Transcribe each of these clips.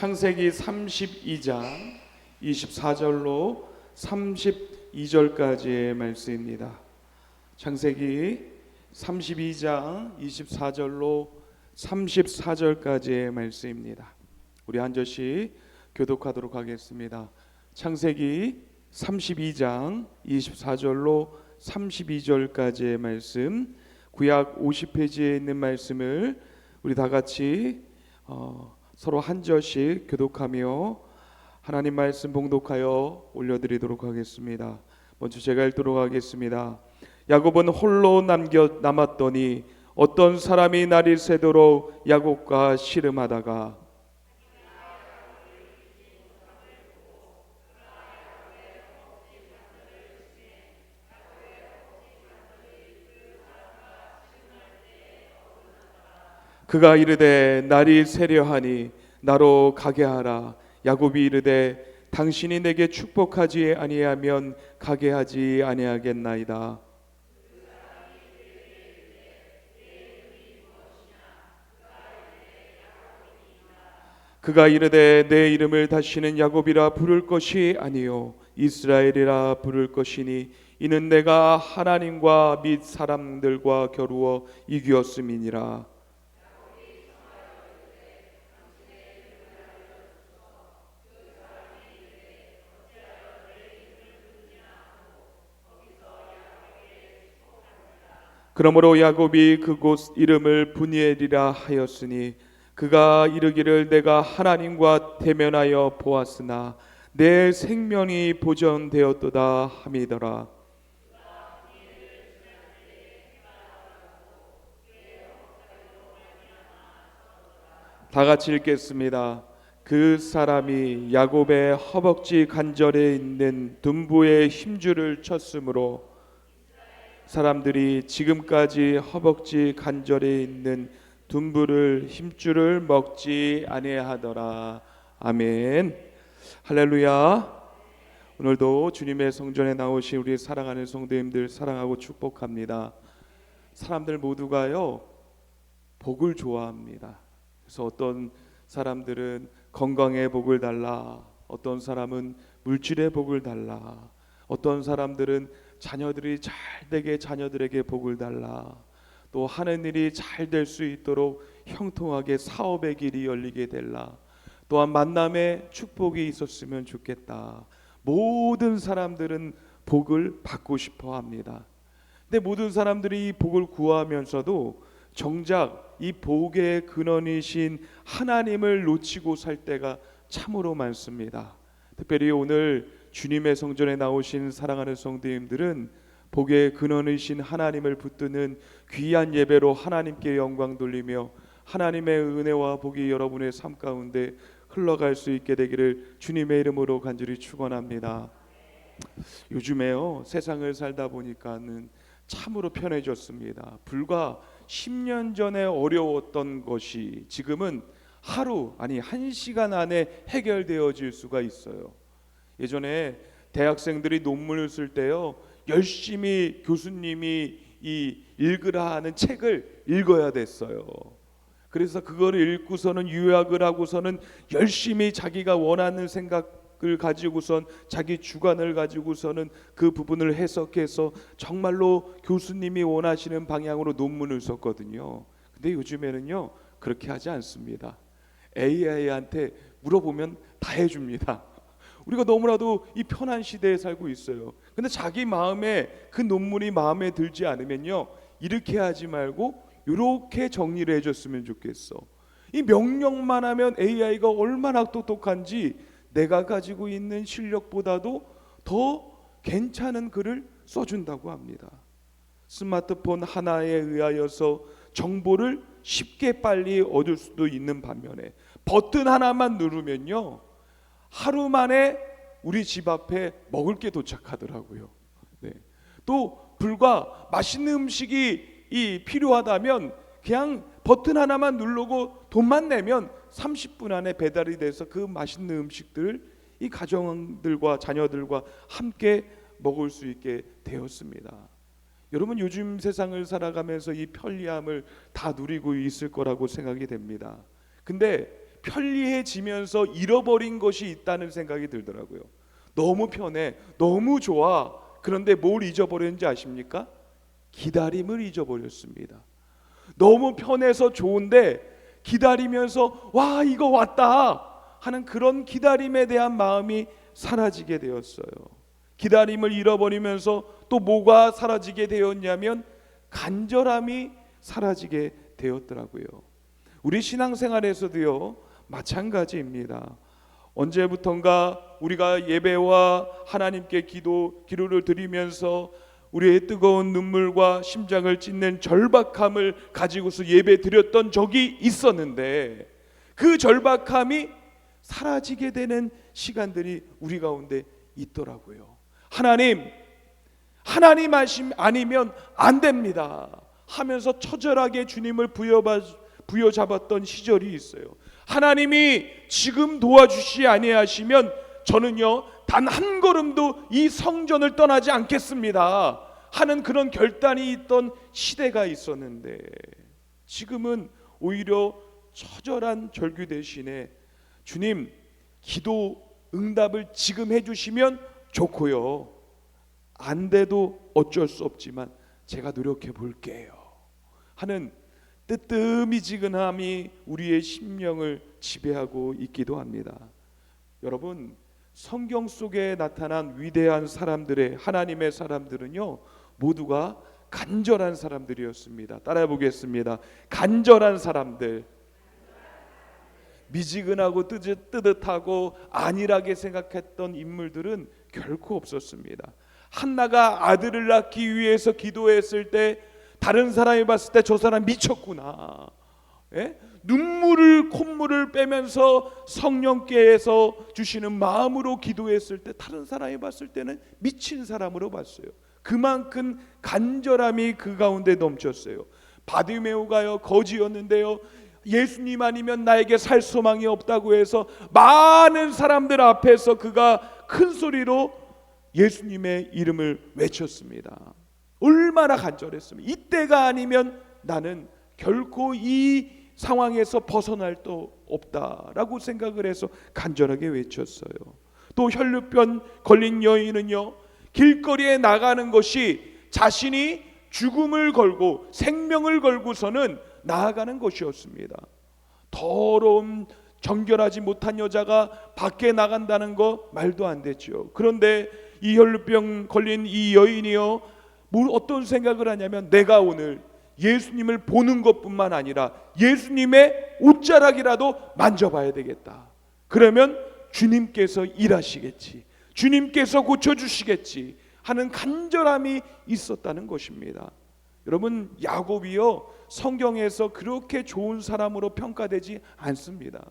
창세기 32장 24절로 32절까지의 말씀입니다. 창세기 32장 24절로 34절까지의 말씀입니다. 우리 한 절씩 교독하도록 하겠습니다. 창세기 32장 24절로 32절까지의 말씀, 구약 50페이지에 있는 말씀을 우리 다 같이 서로 한 절씩 교독하며 하나님 말씀 봉독하여 올려드리도록 하겠습니다. 먼저 제가 읽도록 하겠습니다. 야곱은 홀로 남았더니 어떤 사람이 날이 새도록 야곱과 씨름하다가 그가 이르되 날이 새려하니 나로 가게 하라. 야곱이 이르되 당신이 내게 축복하지 아니하면 가게 하지 아니하겠나이다. 그가 이르되 내 이름을 다시는 야곱이라 부를 것이 아니요 이스라엘이라 부를 것이니 이는 내가 하나님과 및 사람들과 겨루어 이기었음이니라. 그러므로 야곱이 그곳 이름을 브니엘이라 하였으니 그가 이르기를 내가 하나님과 대면하여 보았으나 내 생명이 보존되었도다 함이더라. 다 같이 읽겠습니다. 그 사람이 야곱의 허벅지 관절에 있는 둔부의 힘줄을 쳤으므로 사람들이 지금까지 허벅지 관절에 있는 둔부를 힘줄을 먹지 아니하더라. 아멘. 할렐루야. 오늘도 주님의 성전에 나오신 우리 사랑하는 성도님들 사랑하고 축복합니다. 사람들 모두가요 복을 좋아합니다. 그래서 어떤 사람들은 건강의 복을 달라, 어떤 사람은 물질의 복을 달라, 어떤 사람들은 자녀들이 잘 되게 자녀들에게 복을 달라, 또 하는 일이 잘 될 수 있도록 형통하게 사업의 길이 열리게 달라, 또한 만남에 축복이 있었으면 좋겠다. 모든 사람들은 복을 받고 싶어 합니다. 근데 모든 사람들이 이 복을 구하면서도 정작 이 복의 근원이신 하나님을 놓치고 살 때가 참으로 많습니다. 특별히 오늘 주님의 성전에 나오신 사랑하는 성도님들은 복의 근원이신 하나님을 붙드는 귀한 예배로 하나님께 영광 돌리며 하나님의 은혜와 복이 여러분의 삶 가운데 흘러갈 수 있게 되기를 주님의 이름으로 간절히 축원합니다. 요즘에요 세상을 살다 보니까는 참으로 편해졌습니다. 불과 10년 전에 어려웠던 것이 지금은 하루 아니 1시간 안에 해결되어질 수가 있어요. 예전에 대학생들이 논문을 쓸 때요 열심히 교수님이 이 읽으라 하는 책을 읽어야 됐어요. 그래서 그거를 읽고서는 요약을 하고서는 열심히 자기가 원하는 생각을 가지고선 자기 주관을 가지고서는 그 부분을 해석해서 정말로 교수님이 원하시는 방향으로 논문을 썼거든요. 근데 요즘에는요 그렇게 하지 않습니다. AI한테 물어보면 다 해줍니다. 우리가 너무나도 이 편한 시대에 살고 있어요. 근데 자기 마음에 그 논문이 마음에 들지 않으면요 이렇게 하지 말고 이렇게 정리를 해줬으면 좋겠어. 이 명령만 하면 AI가 얼마나 똑똑한지 내가 가지고 있는 실력보다도 더 괜찮은 글을 써준다고 합니다. 스마트폰 하나에 의하여서 정보를 쉽게 빨리 얻을 수도 있는 반면에 버튼 하나만 누르면요 하루 만에 우리 집 앞에 먹을 게 도착하더라고요. 네. 또 불과 맛있는 음식이 필요하다면 그냥 버튼 하나만 누르고 돈만 내면 30분 안에 배달이 돼서 그 맛있는 음식들을 이 가정들과 자녀들과 함께 먹을 수 있게 되었습니다. 여러분 요즘 세상을 살아가면서 이 편리함을 다 누리고 있을 거라고 생각이 됩니다. 근데 편리해지면서 잃어버린 것이 있다는 생각이 들더라고요. 너무 편해, 너무 좋아. 그런데 뭘 잊어버렸는지 아십니까? 기다림을 잊어버렸습니다. 너무 편해서 좋은데 기다리면서 와, 이거 왔다 하는 그런 기다림에 대한 마음이 사라지게 되었어요. 기다림을 잃어버리면서 또 뭐가 사라지게 되었냐면 간절함이 사라지게 되었더라고요. 우리 신앙생활에서도요 마찬가지입니다. 언제부턴가 우리가 예배와 하나님께 기도를 드리면서 우리의 뜨거운 눈물과 심장을 찢는 절박함을 가지고서 예배 드렸던 적이 있었는데 그 절박함이 사라지게 되는 시간들이 우리 가운데 있더라고요. 하나님 아니면 안 됩니다 하면서 처절하게 주님을 부여잡았던 시절이 있어요. 하나님이 지금 도와주시 아니하시면 저는요 단 한 걸음도 이 성전을 떠나지 않겠습니다 하는 그런 결단이 있던 시대가 있었는데, 지금은 오히려 처절한 절규 대신에 주님 기도 응답을 지금 해주시면 좋고요, 안 돼도 어쩔 수 없지만 제가 노력해 볼게요 하는 뜨뜻미지근함이 우리의 심령을 지배하고 있기도 합니다. 여러분, 성경 속에 나타난 위대한 사람들의, 하나님의 사람들은요 모두가 간절한 사람들이었습니다. 따라해 보겠습니다. 간절한 사람들. 미지근하고 뜨뜻하고 안일하게 생각했던 인물들은 결코 없었습니다. 한나가 아들을 낳기 위해서 기도했을 때 다른 사람이 봤을 때 저 사람 미쳤구나, 콧물을 빼면서 성령께서 주시는 마음으로 기도했을 때 다른 사람이 봤을 때는 미친 사람으로 봤어요. 그만큼 간절함이 그 가운데 넘쳤어요. 바디메오가요 거지였는데요, 예수님 아니면 나에게 살 소망이 없다고 해서 많은 사람들 앞에서 그가 큰 소리로 예수님의 이름을 외쳤습니다. 얼마나 간절했으면, 이때가 아니면 나는 결코 이 상황에서 벗어날 수 없다라고 생각을 해서 간절하게 외쳤어요. 또 혈루병 걸린 여인은요 길거리에 나가는 것이 자신이 죽음을 걸고 생명을 걸고서는 나아가는 것이었습니다. 더러운 정결하지 못한 여자가 밖에 나간다는 거 말도 안 되죠. 그런데 이 혈루병 걸린 이 여인이요 어떤 생각을 하냐면, 내가 오늘 예수님을 보는 것뿐만 아니라 예수님의 옷자락이라도 만져봐야 되겠다. 그러면 주님께서 일하시겠지, 주님께서 고쳐주시겠지 하는 간절함이 있었다는 것입니다. 여러분, 야곱이요 성경에서 그렇게 좋은 사람으로 평가되지 않습니다.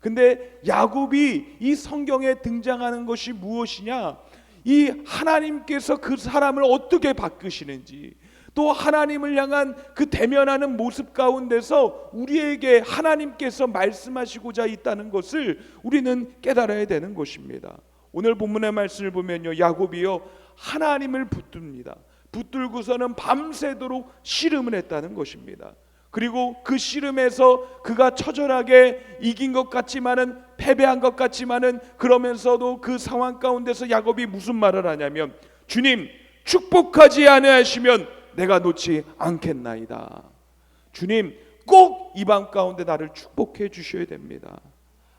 근데 야곱이 이 성경에 등장하는 것이 무엇이냐, 이 하나님께서 그 사람을 어떻게 바꾸시는지, 또 하나님을 향한 그 대면하는 모습 가운데서 우리에게 하나님께서 말씀하시고자 있다는 것을 우리는 깨달아야 되는 것입니다. 오늘 본문의 말씀을 보면요, 야곱이요 하나님을 붙듭니다. 붙들고서는 밤새도록 씨름을 했다는 것입니다. 그리고 그 씨름에서 그가 처절하게 이긴 것 같지만은, 패배한 것 같지만은, 그러면서도 그 상황 가운데서 야곱이 무슨 말을 하냐면, 주님 축복하지 아니하시면 내가 놓지 않겠나이다. 주님 꼭 이 밤 가운데 나를 축복해 주셔야 됩니다.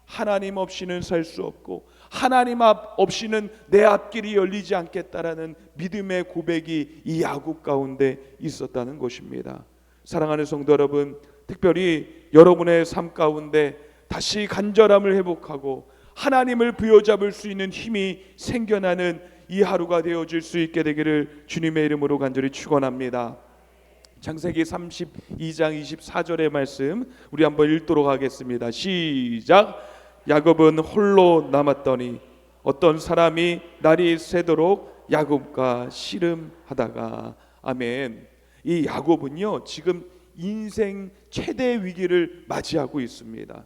하나님 없이는 살 수 없고 하나님 없이는 내 앞길이 열리지 않겠다라는 믿음의 고백이 이 야곱 가운데 있었다는 것입니다. 사랑하는 성도 여러분, 특별히 여러분의 삶 가운데 다시 간절함을 회복하고 하나님을 부여잡을 수 있는 힘이 생겨나는 이 하루가 되어질 수 있게 되기를 주님의 이름으로 간절히 축원합니다. 창세기 32장 24절의 말씀 우리 한번 읽도록 하겠습니다. 시작. 야곱은 홀로 남았더니 어떤 사람이 날이 새도록 야곱과 씨름하다가. 아멘. 이 야곱은요 지금 인생 최대 위기를 맞이하고 있습니다.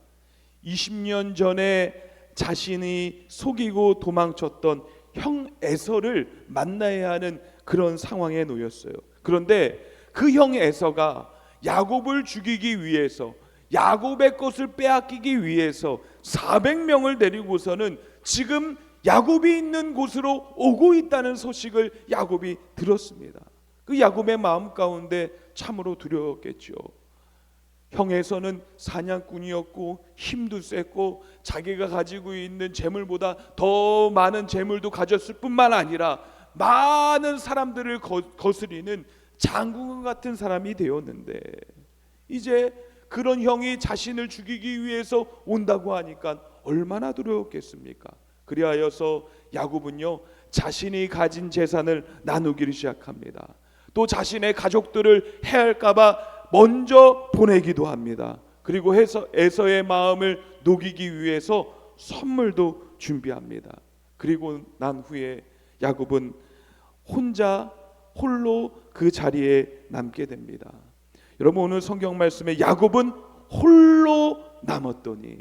20년 전에 자신이 속이고 도망쳤던 형 에서를 만나야 하는 그런 상황에 놓였어요. 그런데 그 형 에서가 야곱을 죽이기 위해서 야곱의 것을 빼앗기기 위해서 400명을 데리고서는 지금 야곱이 있는 곳으로 오고 있다는 소식을 야곱이 들었습니다. 그 야곱의 마음 가운데 참으로 두려웠겠죠. 형에서는 사냥꾼이었고 힘도 셌고 자기가 가지고 있는 재물보다 더 많은 재물도 가졌을 뿐만 아니라 많은 사람들을 거스리는 장군 같은 사람이 되었는데, 이제 그런 형이 자신을 죽이기 위해서 온다고 하니까 얼마나 두려웠겠습니까? 그리하여서 야곱은요, 자신이 가진 재산을 나누기를 시작합니다. 또 자신의 가족들을 해할까봐 먼저 보내기도 합니다. 그리고 에서의 마음을 녹이기 위해서 선물도 준비합니다. 그리고 난 후에 야곱은 홀로 그 자리에 남게 됩니다. 여러분, 오늘 성경 말씀에 야곱은 홀로 남았더니,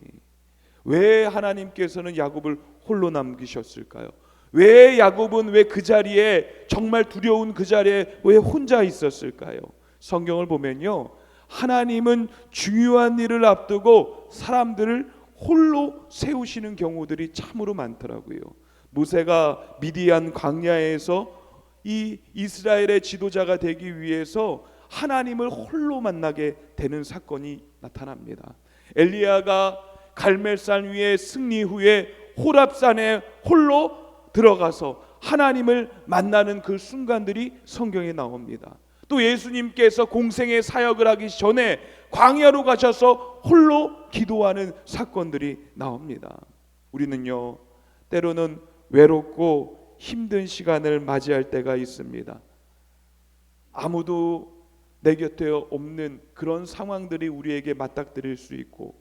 왜 하나님께서는 야곱을 홀로 남기셨을까요? 왜 야곱은 왜 그 자리에, 정말 두려운 그 자리에 왜 혼자 있었을까요? 성경을 보면요, 하나님은 중요한 일을 앞두고 사람들을 홀로 세우시는 경우들이 참으로 많더라고요. 모세가 미디안 광야에서 이 이스라엘의 지도자가 되기 위해서 하나님을 홀로 만나게 되는 사건이 나타납니다. 엘리야가 갈멜산 위에 승리 후에 호랍산에 홀로 들어가서 하나님을 만나는 그 순간들이 성경에 나옵니다. 또 예수님께서 공생의 사역을 하기 전에 광야로 가셔서 홀로 기도하는 사건들이 나옵니다. 우리는요, 때로는 외롭고 힘든 시간을 맞이할 때가 있습니다. 아무도 내 곁에 없는 그런 상황들이 우리에게 맞닥뜨릴 수 있고,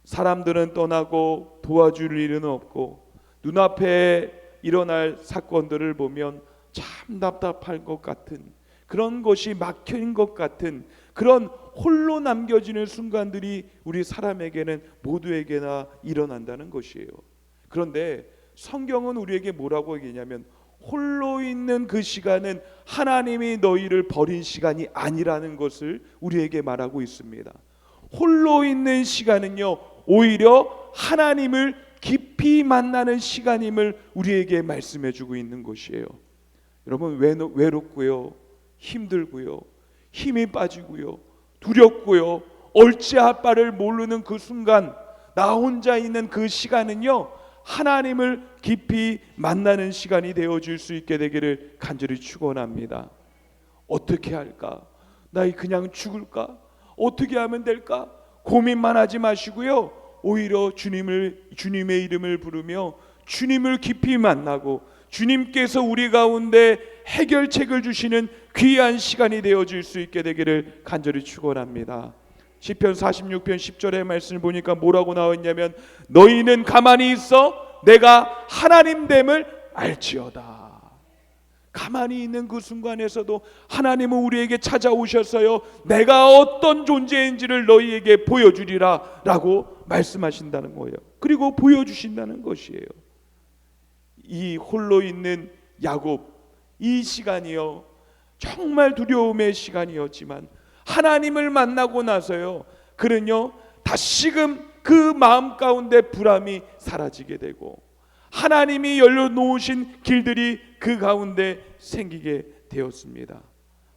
사람들은 떠나고 도와줄 일은 없고, 눈앞에 일어날 사건들을 보면 참 답답할 것 같은, 그런 것이 막힌 것 같은 그런 홀로 남겨지는 순간들이 우리 사람에게는 모두에게나 일어난다는 것이에요. 그런데 성경은 우리에게 뭐라고 얘기냐면, 홀로 있는 그 시간은 하나님이 너희를 버린 시간이 아니라는 것을 우리에게 말하고 있습니다. 홀로 있는 시간은요, 오히려 하나님을 깊이 만나는 시간임을 우리에게 말씀해 주고 있는 것이에요. 여러분, 외롭고요, 힘들고요, 힘이 빠지고요, 두렵고요, 어찌할 바를 모르는 그 순간, 나 혼자 있는 그 시간은요, 하나님을 깊이 만나는 시간이 되어줄 수 있게 되기를 간절히 축원합니다. 어떻게 할까? 나 그냥 죽을까? 어떻게 하면 될까? 고민만 하지 마시고요, 오히려 주님의 이름을 부르며 주님을 깊이 만나고 주님께서 우리 가운데 해결책을 주시는 귀한 시간이 되어질 수 있게 되기를 간절히 축원합니다. 시편 46편 10절의 말씀을 보니까 뭐라고 나왔냐면, 너희는 가만히 있어 내가 하나님됨을 알지어다. 가만히 있는 그 순간에서도 하나님은 우리에게 찾아오셨어요. 내가 어떤 존재인지를 너희에게 보여주리라 라고 말씀하신다는 거예요. 그리고 보여주신다는 것이에요. 이 홀로 있는 야곱, 이 시간이요, 정말 두려움의 시간이었지만 하나님을 만나고 나서요, 그는요 다시금 그 마음 가운데 불안이 사라지게 되고, 하나님이 열려놓으신 길들이 그 가운데 생기게 되었습니다.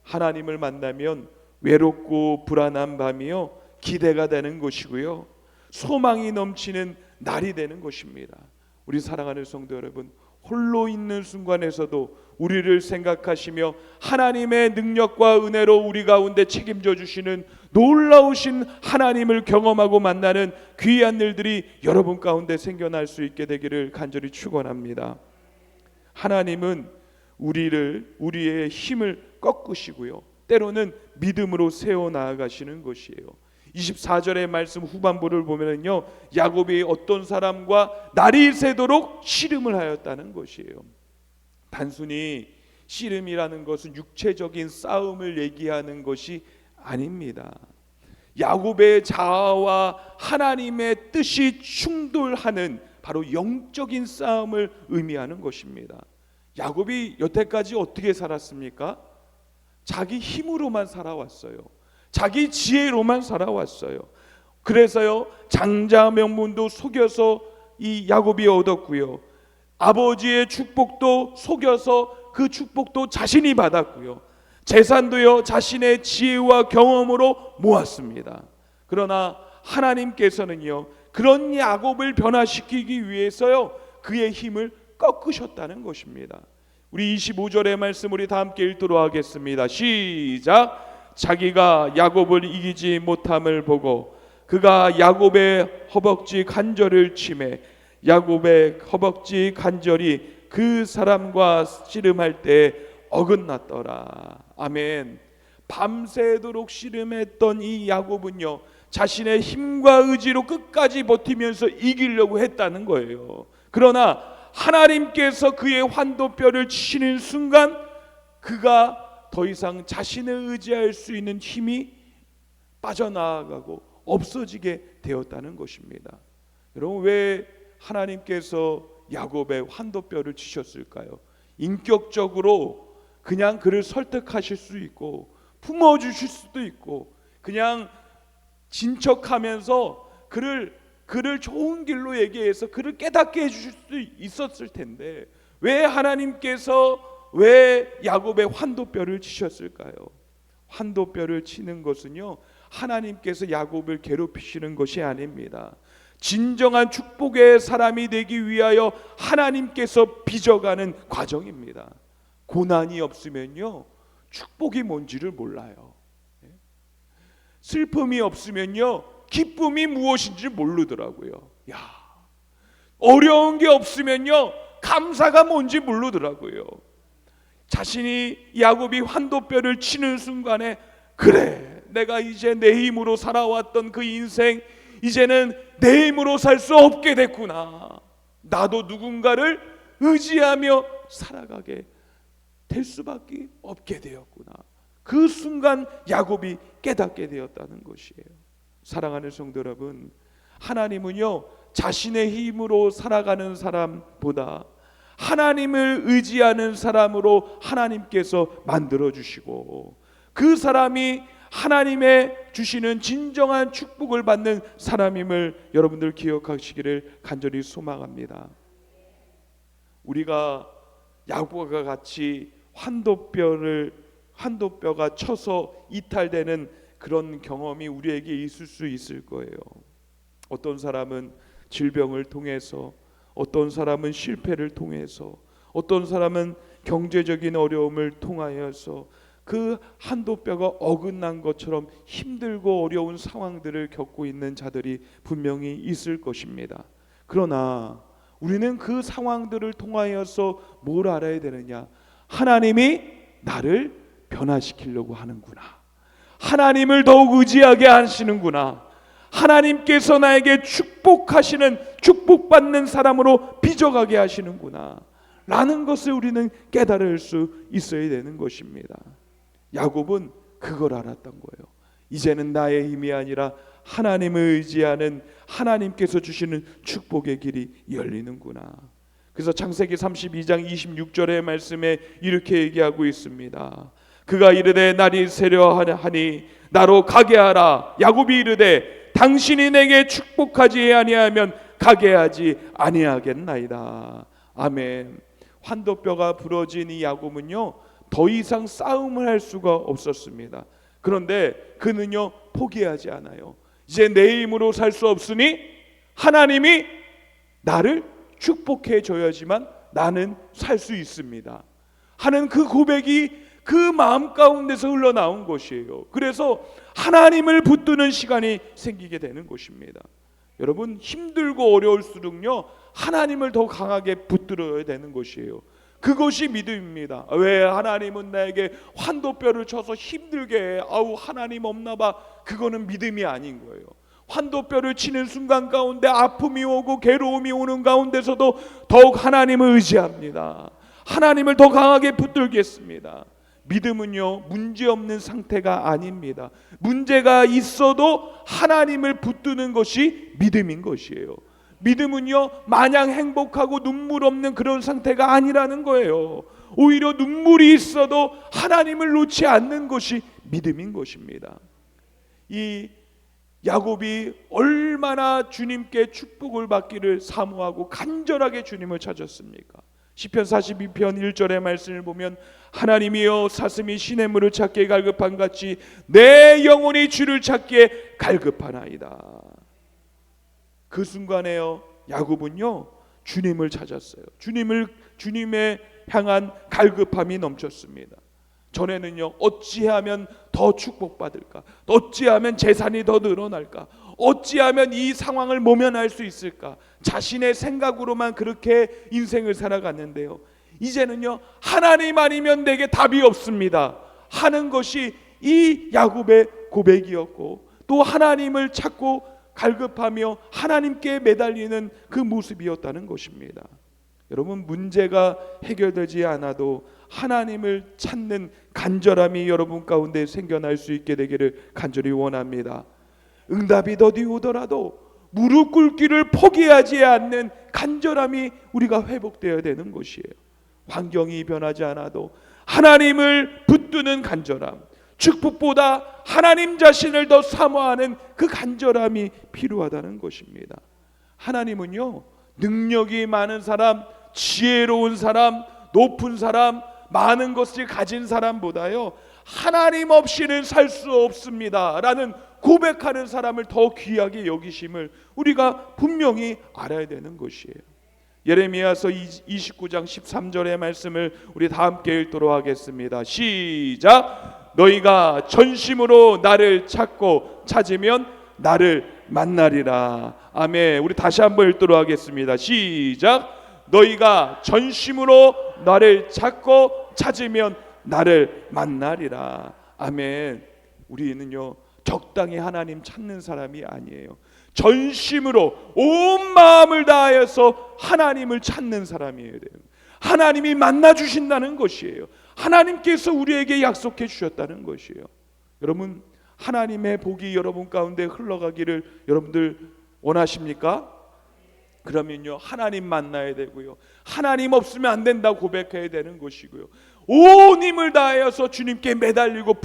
하나님을 만나면 외롭고 불안한 밤이요, 기대가 되는 것이고요, 소망이 넘치는 날이 되는 것입니다. 우리 사랑하는 성도 여러분, 홀로 있는 순간에서도 우리를 생각하시며 하나님의 능력과 은혜로 우리 가운데 책임져 주시는 놀라우신 하나님을 경험하고 만나는 귀한 일들이 여러분 가운데 생겨날 수 있게 되기를 간절히 축원합니다. 하나님은 우리의 힘을 꺾으시고요, 때로는 믿음으로 세워 나아가시는 것이에요. 24절의 말씀 후반부를 보면요, 야곱이 어떤 사람과 날이 새도록 씨름을 하였다는 것이에요. 단순히 씨름이라는 것은 육체적인 싸움을 얘기하는 것이 아닙니다. 야곱의 자아와 하나님의 뜻이 충돌하는 바로 영적인 싸움을 의미하는 것입니다. 야곱이 여태까지 어떻게 살았습니까? 자기 힘으로만 살아왔어요. 자기 지혜로만 살아왔어요. 그래서요 장자 명분도 속여서 이 야곱이 얻었고요, 아버지의 축복도 속여서 그 축복도 자신이 받았고요, 재산도요 자신의 지혜와 경험으로 모았습니다. 그러나 하나님께서는요 그런 야곱을 변화시키기 위해서요 그의 힘을 꺾으셨다는 것입니다. 우리 25절의 말씀 우리 다 함께 읽도록 하겠습니다. 시작. 자기가 야곱을 이기지 못함을 보고 그가 야곱의 허벅지 관절을 치매 야곱의 허벅지 관절이 그 사람과 씨름할 때 어긋났더라. 아멘. 밤새도록 씨름했던 이 야곱은요 자신의 힘과 의지로 끝까지 버티면서 이기려고 했다는 거예요. 그러나 하나님께서 그의 환도뼈를 치시는 순간 그가 더 이상 자신을 의지할 수 있는 힘이 빠져나가고 없어지게 되었다는 것입니다. 여러분, 왜 하나님께서 야곱의 환도뼈를 치셨을까요? 인격적으로 그냥 그를 설득하실 수 있고 품어주실 수도 있고 그냥 진척하면서 그를 좋은 길로 얘기해서 그를 깨닫게 해주실 수도 있었을 텐데 왜 하나님께서 왜 야곱의 환도뼈를 치셨을까요? 환도뼈를 치는 것은요 하나님께서 야곱을 괴롭히시는 것이 아닙니다. 진정한 축복의 사람이 되기 위하여 하나님께서 빚어가는 과정입니다. 고난이 없으면요 축복이 뭔지를 몰라요. 슬픔이 없으면요 기쁨이 무엇인지 모르더라고요. 야, 어려운 게 없으면요 감사가 뭔지 모르더라고요. 자신이 야곱이 환도뼈를 치는 순간에 그래, 내가 이제 내 힘으로 살아왔던 그 인생 이제는 내 힘으로 살 수 없게 됐구나. 나도 누군가를 의지하며 살아가게 될 수밖에 없게 되었구나. 그 순간 야곱이 깨닫게 되었다는 것이에요. 사랑하는 성도 여러분, 하나님은요 자신의 힘으로 살아가는 사람보다 하나님을 의지하는 사람으로 하나님께서 만들어 주시고 그 사람이 하나님의 주시는 진정한 축복을 받는 사람임을 여러분들 기억하시기를 간절히 소망합니다. 우리가 야곱과 같이 환도뼈가 쳐서 이탈되는 그런 경험이 우리에게 있을 수 있을 거예요. 어떤 사람은 질병을 통해서, 어떤 사람은 실패를 통해서, 어떤 사람은 경제적인 어려움을 통하여서 그 환도뼈가 어긋난 것처럼 힘들고 어려운 상황들을 겪고 있는 자들이 분명히 있을 것입니다. 그러나 우리는 그 상황들을 통하여서 뭘 알아야 되느냐? 하나님이 나를 변화시키려고 하는구나. 하나님을 더욱 의지하게 하시는구나. 하나님께서 나에게 축복받는 사람으로 빚어가게 하시는구나 라는 것을 우리는 깨달을 수 있어야 되는 것입니다. 야곱은 그걸 알았던 거예요. 이제는 나의 힘이 아니라 하나님을 의지하는 하나님께서 주시는 축복의 길이 열리는구나. 그래서 창세기 32장 26절의 말씀에 이렇게 얘기하고 있습니다. 그가 이르되 날이 세려하니 나로 가게 하라. 야곱이 이르되 당신이 내게 축복하지 아니하면 가게 하지 아니하겠나이다. 아멘. 환도뼈가 부러진 이 야곱은요 더 이상 싸움을 할 수가 없었습니다. 그런데 그는요 포기하지 않아요. 이제 내 힘으로 살 수 없으니 하나님이 나를 축복해 줘야지만 나는 살 수 있습니다 하는 그 고백이 그 마음 가운데서 흘러나온 것이에요. 그래서 하나님을 붙드는 시간이 생기게 되는 것입니다. 여러분, 힘들고 어려울수록요 하나님을 더 강하게 붙들어야 되는 것이에요. 그것이 믿음입니다. 왜 하나님은 나에게 환도뼈를 쳐서 힘들게 해? 아우, 하나님 없나 봐. 그거는 믿음이 아닌 거예요. 환도뼈를 치는 순간 가운데 아픔이 오고 괴로움이 오는 가운데서도 더욱 하나님을 의지합니다. 하나님을 더 강하게 붙들겠습니다. 믿음은요 문제없는 상태가 아닙니다. 문제가 있어도 하나님을 붙드는 것이 믿음인 것이에요. 믿음은요 마냥 행복하고 눈물 없는 그런 상태가 아니라는 거예요. 오히려 눈물이 있어도 하나님을 놓지 않는 것이 믿음인 것입니다. 이 야곱이 얼마나 주님께 축복을 받기를 사모하고 간절하게 주님을 찾았습니까? 시편 42편 1절의 말씀을 보면 하나님이여 사슴이 시냇물을 찾기에 갈급한 같이 내 영혼이 주를 찾기에 갈급하나이다. 그 순간에요 야곱은요 주님을 찾았어요. 주님의 향한 갈급함이 넘쳤습니다. 전에는요 어찌하면 더 축복받을까, 어찌하면 재산이 더 늘어날까, 어찌하면 이 상황을 모면할 수 있을까, 자신의 생각으로만 그렇게 인생을 살아갔는데요, 이제는요 하나님 아니면 내게 답이 없습니다 하는 것이 이 야곱의 고백이었고, 또 하나님을 찾고 갈급하며 하나님께 매달리는 그 모습이었다는 것입니다. 여러분, 문제가 해결되지 않아도 하나님을 찾는 간절함이 여러분 가운데 생겨날 수 있게 되기를 간절히 원합니다. 응답이 더디 오더라도 무릎 꿇기를 포기하지 않는 간절함이 우리가 회복되어야 되는 것이에요. 환경이 변하지 않아도 하나님을 붙드는 간절함, 축복보다 하나님 자신을 더 사모하는 그 간절함이 필요하다는 것입니다. 하나님은요 능력이 많은 사람, 지혜로운 사람, 높은 사람, 많은 것을 가진 사람보다요 하나님 없이는 살 수 없습니다 라는 고백하는 사람을 더 귀하게 여기심을 우리가 분명히 알아야 되는 것이에요. 예레미야서 29장 13절의 말씀을 우리 다 함께 읽도록 하겠습니다. 시작. 너희가 전심으로 나를 찾고 찾으면 나를 만나리라. 아멘. 우리 다시 한번 읽도록 하겠습니다. 시작. 너희가 전심으로 나를 찾고 찾으면 나를 만나리라. 아멘. 우리는요 적당히 하나님 찾는 사람이 아니에요. 전심으로 온 마음을 다하여서 하나님을 찾는 사람이어야 돼요. 하나님이 만나 주신다는 것이에요. 하나님께서 우리에게 약속해 주셨다는 것이에요. 여러분, 하나님의 복이 여러분 가운데 흘러가기를 여러분들 원하십니까? 그러면요 하나님 만나야 되고요, 하나님 없으면 안 된다 고백해야 되는 것이고요, 온 힘을 다하여서 주님께 매달리고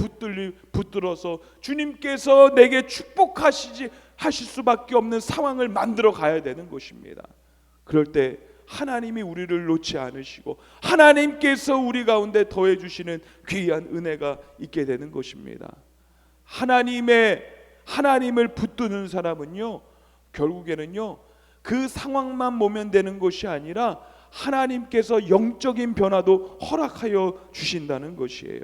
붙들어서 주님께서 내게 축복하실 수밖에 없는 상황을 만들어 가야 되는 것입니다. 그럴 때 하나님이 우리를 놓지 않으시고 하나님께서 우리 가운데 더해 주시는 귀한 은혜가 있게 되는 것입니다. 하나님을 붙드는 사람은요 결국에는요 그 상황만 모면되는 것이 아니라 하나님께서 영적인 변화도 허락하여 주신다는 것이에요.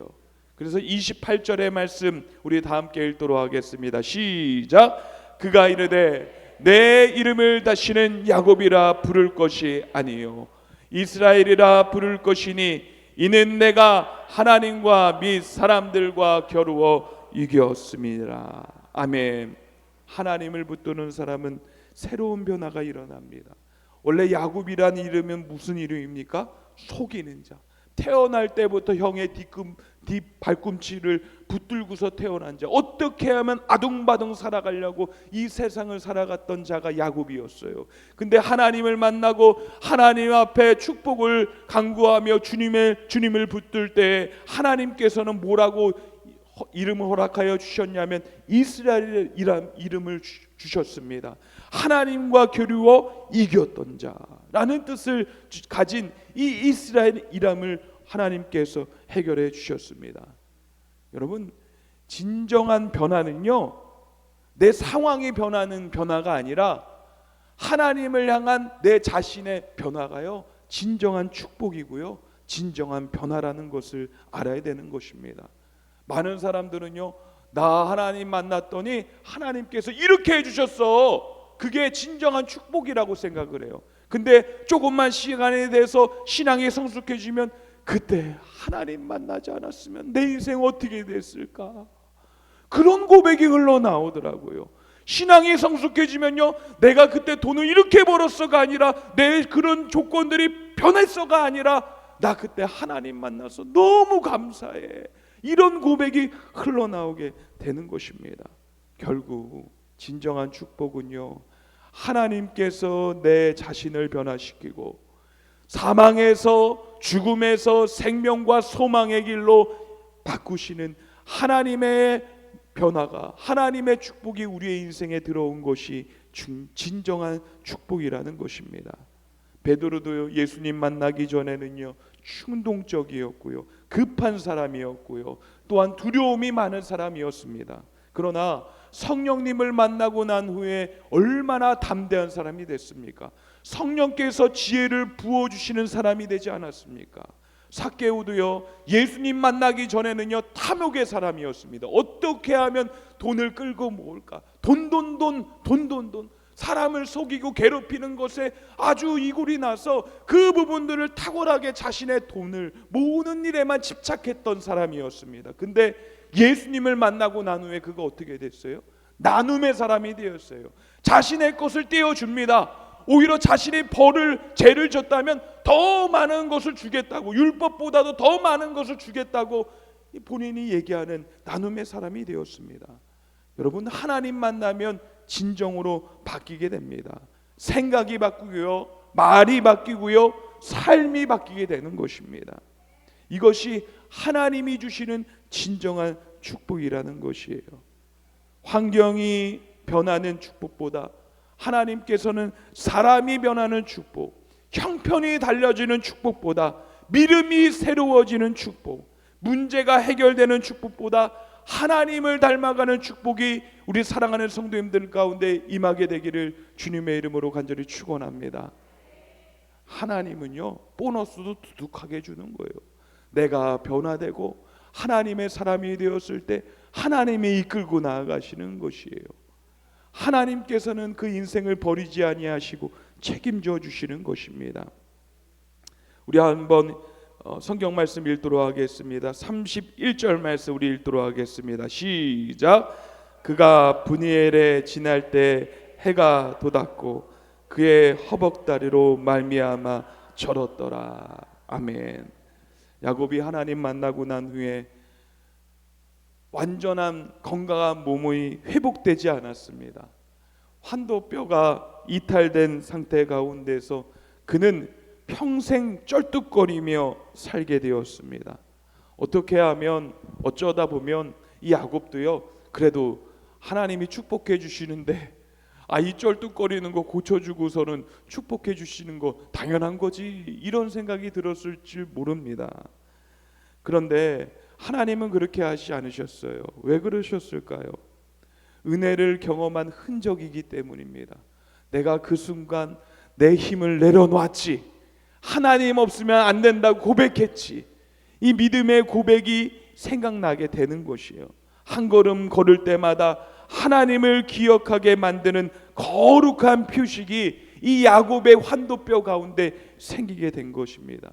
그래서 28절의 말씀 우리 다 함께 읽도록 하겠습니다. 시작. 그가 이르되 내 이름을 다시는 야곱이라 부를 것이 아니요 이스라엘이라 부를 것이니 이는 내가 하나님과 및 사람들과 겨루어 이겼음이라. 아멘. 하나님을 붙드는 사람은 새로운 변화가 일어납니다. 원래 야곱이라는 이름은 무슨 이름입니까? 속이는 자. 태어날 때부터 형의 발꿈치를 붙들고서 태어난 자, 어떻게 하면 아둥바둥 살아가려고 이 세상을 살아갔던 자가 야곱이었어요. 근데 하나님을 만나고 하나님 앞에 축복을 간구하며 주님을 붙들 때 하나님께서는 뭐라고 이름을 허락하여 주셨냐면 이스라엘이라는 이름을 주셨습니다. 하나님과 겨루어 이겼던 자라는 뜻을 가진 이 이스라엘 이름을 하나님께서 해결해 주셨습니다. 여러분, 진정한 변화는요 내 상황이 변하는 변화가 아니라 하나님을 향한 내 자신의 변화가요 진정한 축복이고요 진정한 변화라는 것을 알아야 되는 것입니다. 많은 사람들은요 나 하나님 만났더니 하나님께서 이렇게 해주셨어, 그게 진정한 축복이라고 생각을 해요. 근데 조금만 시간에 대해서 신앙이 성숙해지면 그때 하나님 만나지 않았으면 내 인생 어떻게 됐을까, 그런 고백이 흘러나오더라고요. 신앙이 성숙해지면요 내가 그때 돈을 이렇게 벌었어가 아니라 내 그런 조건들이 변했어가 아니라 나 그때 하나님 만나서 너무 감사해, 이런 고백이 흘러나오게 되는 것입니다. 결국 진정한 축복은요 하나님께서 내 자신을 변화시키고 사망에서 죽음에서 생명과 소망의 길로 바꾸시는 하나님의 변화가, 하나님의 축복이 우리의 인생에 들어온 것이 진정한 축복이라는 것입니다. 베드로도 예수님 만나기 전에는요 충동적이었고요, 급한 사람이었고요, 또한 두려움이 많은 사람이었습니다. 그러나 성령님을 만나고 난 후에 얼마나 담대한 사람이 됐습니까? 성령께서 지혜를 부어주시는 사람이 되지 않았습니까? 삭개오도요 예수님 만나기 전에는요 탐욕의 사람이었습니다. 어떻게 하면 돈을 끌고 모을까? 돈 사람을 속이고 괴롭히는 것에 아주 이골이 나서 그 부분들을 탁월하게 자신의 돈을 모으는 일에만 집착했던 사람이었습니다. 근데 예수님을 만나고 난 후에 그가 어떻게 됐어요? 나눔의 사람이 되었어요. 자신의 것을 떼어줍니다. 오히려 자신이 죄를 졌다면 더 많은 것을 주겠다고, 율법보다도 더 많은 것을 주겠다고 본인이 얘기하는 나눔의 사람이 되었습니다. 여러분, 하나님 만나면 진정으로 바뀌게 됩니다. 생각이 바뀌고요, 말이 바뀌고요, 삶이 바뀌게 되는 것입니다. 이것이 하나님이 주시는 진정한 축복이라는 것이에요. 환경이 변하는 축복보다 하나님께서는 사람이 변하는 축복, 형편이 달라지는 축복보다 믿음이 새로워지는 축복, 문제가 해결되는 축복보다 하나님을 닮아가는 축복이 우리 사랑하는 성도님들 가운데 임하게 되기를 주님의 이름으로 간절히 축원합니다. 하나님은요 보너스도 두둑하게 주는 거예요. 내가 변화되고 하나님의 사람이 되었을 때 하나님이 이끌고 나아가시는 것이에요. 하나님께서는 그 인생을 버리지 아니하시고 책임져 주시는 것입니다. 우리 한번 성경 말씀 읽도록 하겠습니다. 31절 말씀 우리 읽도록 하겠습니다. 시작. 그가 브니엘에 지날 때 해가 돋았고 그의 허벅다리로 말미암아 절었더라. 아멘. 야곱이 하나님 만나고 난 후에 완전한 건강한 몸이 회복되지 않았습니다. 환도뼈가 이탈된 상태 가운데서 그는 평생 쩔뚝거리며 살게 되었습니다. 어떻게 하면, 어쩌다 보면 이 야곱도요 그래도 하나님이 축복해 주시는데 이 쩔뚝거리는 거 고쳐주고서는 축복해 주시는 거 당연한 거지, 이런 생각이 들었을지 모릅니다. 그런데 하나님은 그렇게 하지 않으셨어요. 왜 그러셨을까요? 은혜를 경험한 흔적이기 때문입니다. 내가 그 순간 내 힘을 내려놨지, 하나님 없으면 안 된다고 고백했지, 이 믿음의 고백이 생각나게 되는 것이에요. 한 걸음 걸을 때마다 하나님을 기억하게 만드는 거룩한 표식이 이 야곱의 환도뼈 가운데 생기게 된 것입니다.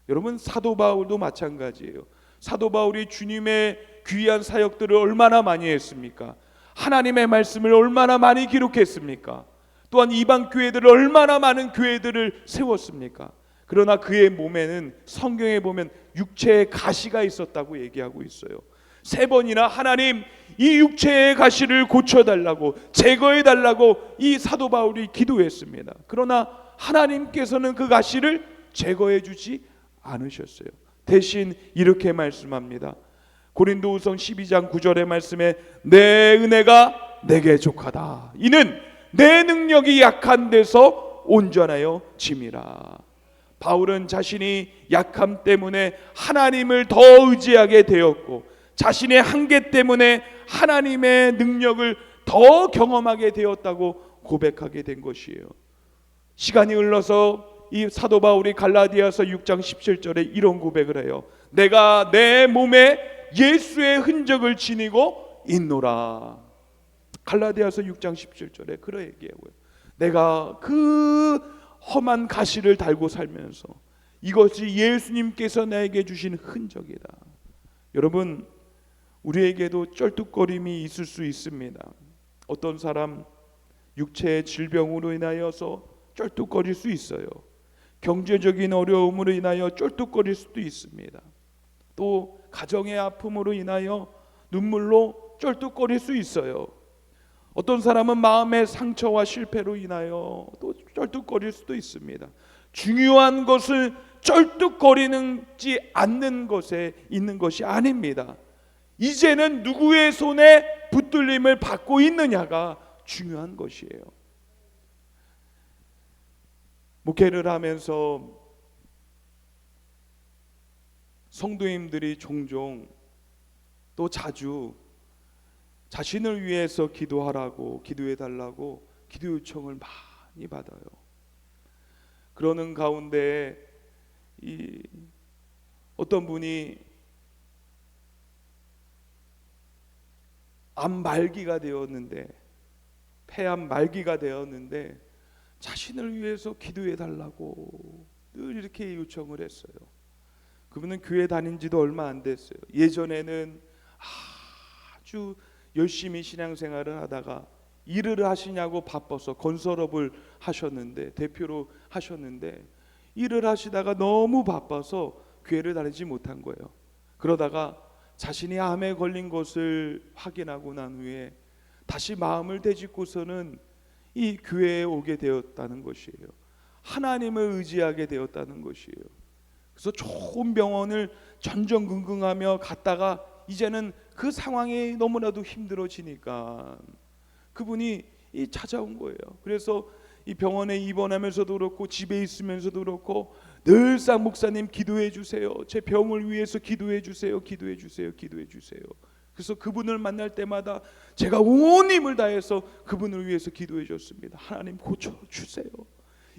여러분, 사도 바울도 마찬가지예요. 사도 바울이 주님의 귀한 사역들을 얼마나 많이 했습니까? 하나님의 말씀을 얼마나 많이 기록했습니까? 또한 이방 교회들을 얼마나 많은 교회들을 세웠습니까? 그러나 그의 몸에는 성경에 보면 육체의 가시가 있었다고 얘기하고 있어요. 3번이나 하나님, 이 육체의 가시를 고쳐달라고, 제거해달라고 이 사도 바울이 기도했습니다. 그러나 하나님께서는 그 가시를 제거해 주지 않으셨어요. 대신 이렇게 말씀합니다. 고린도후서 12장 9절의 말씀에 내 은혜가 내게 족하다. 이는 내 능력이 약한 데서 온전하여 짐이라. 바울은 자신이 약함 때문에 하나님을 더 의지하게 되었고, 자신의 한계 때문에 하나님의 능력을 더 경험하게 되었다고 고백하게 된 것이에요. 시간이 흘러서 이 사도 바울이 갈라디아서 6장 17절에 이런 고백을 해요. 내가 내 몸에 예수의 흔적을 지니고 있노라. 갈라디아서 6장 17절에 그런 얘기하고요. 내가 그 험한 가시를 달고 살면서 이것이 예수님께서 나에게 주신 흔적이다. 여러분, 우리에게도 쩔뚝거림이 있을 수 있습니다. 어떤 사람 육체의 질병으로 인하여서 쩔뚝거릴 수 있어요. 경제적인 어려움으로 인하여 쩔뚝거릴 수도 있습니다. 또 가정의 아픔으로 인하여 눈물로 쩔뚝거릴 수 있어요. 어떤 사람은 마음의 상처와 실패로 인하여 또 쩔뚝거릴 수도 있습니다. 중요한 것을 쩔뚝거리지 않는 것에 있는 것이 아닙니다. 이제는 누구의 손에 붙들림을 받고 있느냐가 중요한 것이에요. 목회를 하면서 성도님들이 종종 또 자주 자신을 위해서 기도하라고, 기도해 달라고 기도 요청을 많이 받아요. 그러는 가운데 어떤 분이 암 말기가 되었는데, 폐암 말기가 되었는데 자신을 위해서 기도해 달라고 늘 이렇게 요청을 했어요. 그분은 교회 다닌 지도 얼마 안 됐어요. 예전에는 아주 열심히 신앙생활을 하다가 일을 하시냐고 바빠서 건설업을 하셨는데, 대표로 하셨는데 일을 하시다가 너무 바빠서 교회를 다니지 못한 거예요. 그러다가 자신이 암에 걸린 것을 확인하고 난 후에 다시 마음을 되짚고서는 이 교회에 오게 되었다는 것이에요. 하나님을 의지하게 되었다는 것이에요. 그래서 좋은 병원을 전전긍긍하며 갔다가 이제는 그 상황이 너무나도 힘들어지니까 그분이 찾아온 거예요. 그래서 이 병원에 입원하면서도 그렇고 집에 있으면서도 그렇고 늘상 목사님 기도해 주세요. 제 병을 위해서 기도해 주세요. 기도해 주세요. 기도해 주세요. 그래서 그분을 만날 때마다 제가 온 힘을 다해서 그분을 위해서 기도해 줬습니다. 하나님 고쳐주세요.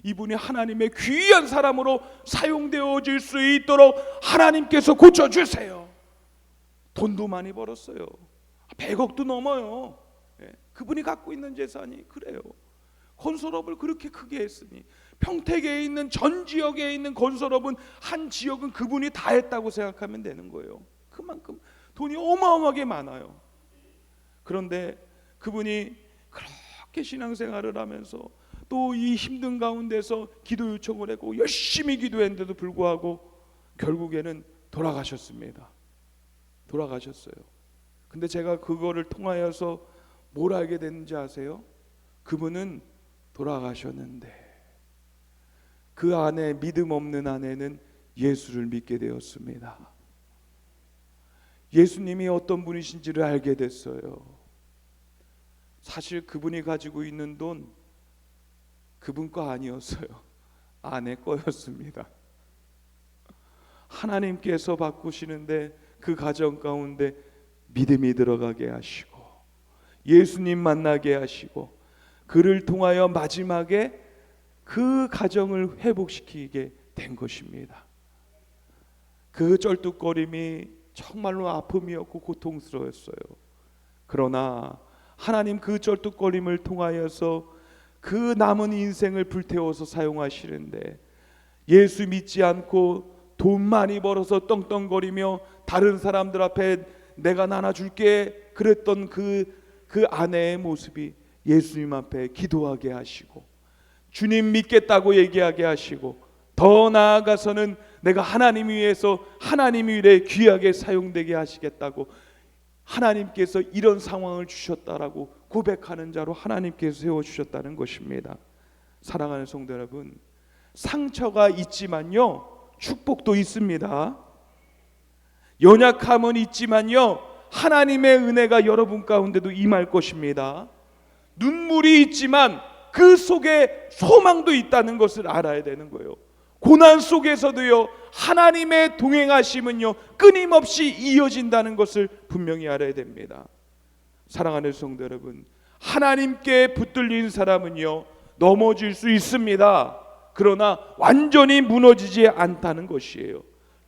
이분이 하나님의 귀한 사람으로 사용되어질 수 있도록 하나님께서 고쳐주세요. 돈도 많이 벌었어요. 100억도 넘어요. 그분이 갖고 있는 재산이 그래요. 건설업을 그렇게 크게 했으니 평택에 있는 전 지역에 있는 건설업은 한 지역은 그분이 다 했다고 생각하면 되는 거예요. 그만큼 돈이 어마어마하게 많아요. 그런데 그분이 그렇게 신앙생활을 하면서 또 이 힘든 가운데서 기도 요청을 했고 열심히 기도했는데도 불구하고 결국에는 돌아가셨습니다. 돌아가셨어요. 근데 제가 그거를 통하여서 뭘 알게 됐는지 아세요? 그분은 돌아가셨는데 그 아내, 믿음 없는 아내는 예수를 믿게 되었습니다. 예수님이 어떤 분이신지를 알게 됐어요. 사실 그분이 가지고 있는 돈 그분 거 아니었어요. 아내 거였습니다. 하나님께서 바꾸시는데 그 가정 가운데 믿음이 들어가게 하시고 예수님 만나게 하시고 그를 통하여 마지막에 그 가정을 회복시키게 된 것입니다. 그 쩔뚝거림이 정말로 아픔이었고 고통스러웠어요. 그러나 하나님 그 쩔뚝거림을 통하여서 그 남은 인생을 불태워서 사용하시는데 예수 믿지 않고 돈 많이 벌어서 떵떵거리며 다른 사람들 앞에 내가 나눠줄게 그랬던 그 아내의 모습이 예수님 앞에 기도하게 하시고 주님 믿겠다고 얘기하게 하시고 더 나아가서는 내가 하나님 위해서 하나님 일에 귀하게 사용되게 하시겠다고 하나님께서 이런 상황을 주셨다라고 고백하는 자로 하나님께서 세워주셨다는 것입니다. 사랑하는 성도 여러분, 상처가 있지만요 축복도 있습니다. 연약함은 있지만요 하나님의 은혜가 여러분 가운데도 임할 것입니다. 눈물이 있지만 그 속에 소망도 있다는 것을 알아야 되는 거예요. 고난 속에서도요 하나님의 동행하심은요 끊임없이 이어진다는 것을 분명히 알아야 됩니다. 사랑하는 성도 여러분, 하나님께 붙들린 사람은요 넘어질 수 있습니다. 그러나 완전히 무너지지 않다는 것이에요.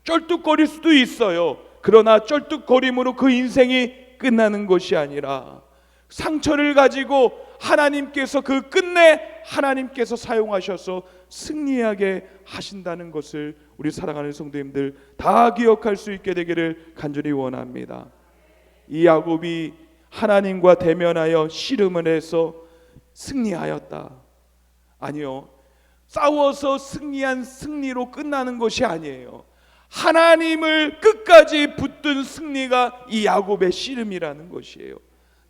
쩔뚝거릴 수도 있어요. 그러나 쩔뚝거림으로 그 인생이 끝나는 것이 아니라 상처를 가지고 하나님께서 그 끝내 하나님께서 사용하셔서 승리하게 하신다는 것을 우리 사랑하는 성도님들 다 기억할 수 있게 되기를 간절히 원합니다. 이 야곱이 하나님과 대면하여 씨름을 해서 승리하였다. 아니요, 싸워서 승리한 승리로 끝나는 것이 아니에요. 하나님을 끝까지 붙든 승리가 이 야곱의 씨름이라는 것이에요.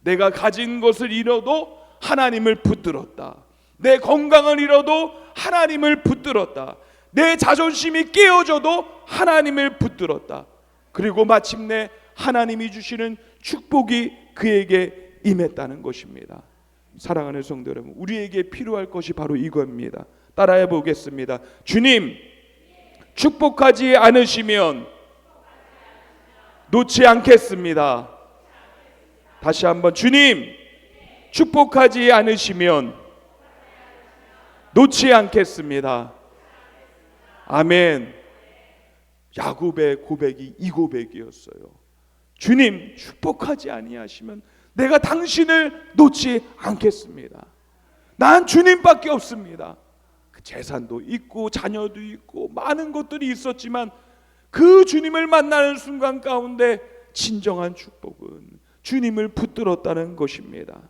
내가 가진 것을 잃어도 하나님을 붙들었다. 내 건강을 잃어도 하나님을 붙들었다. 내 자존심이 깨어져도 하나님을 붙들었다. 그리고 마침내 하나님이 주시는 축복이 그에게 임했다는 것입니다. 사랑하는 성도 여러분, 우리에게 필요할 것이 바로 이겁니다. 따라해 보겠습니다. 주님, 축복하지 않으시면 놓지 않겠습니다. 다시 한번, 주님, 축복하지 않으시면 놓지 않겠습니다. 아멘. 야곱의 고백이 이 고백이었어요. 주님, 축복하지 아니하시면 내가 당신을 놓지 않겠습니다. 난 주님밖에 없습니다. 그 재산도 있고 자녀도 있고 많은 것들이 있었지만 그 주님을 만나는 순간 가운데 진정한 축복은 주님을 붙들었다는 것입니다.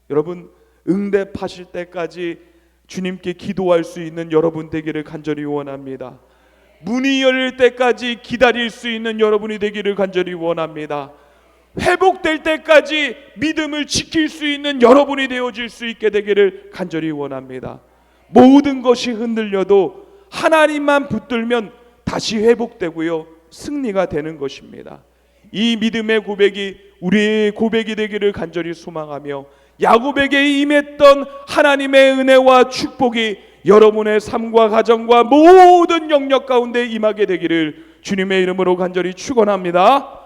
여러분, 응답하실 때까지 주님께 기도할 수 있는 여러분 되기를 간절히 원합니다. 문이 열릴 때까지 기다릴 수 있는 여러분이 되기를 간절히 원합니다. 회복될 때까지 믿음을 지킬 수 있는 여러분이 되어질 수 있게 되기를 간절히 원합니다. 모든 것이 흔들려도 하나님만 붙들면 다시 회복되고요, 승리가 되는 것입니다. 이 믿음의 고백이 우리의 고백이 되기를 간절히 소망하며, 야곱에게 임했던 하나님의 은혜와 축복이 여러분의 삶과 가정과 모든 영역 가운데 임하게 되기를 주님의 이름으로 간절히 축원합니다.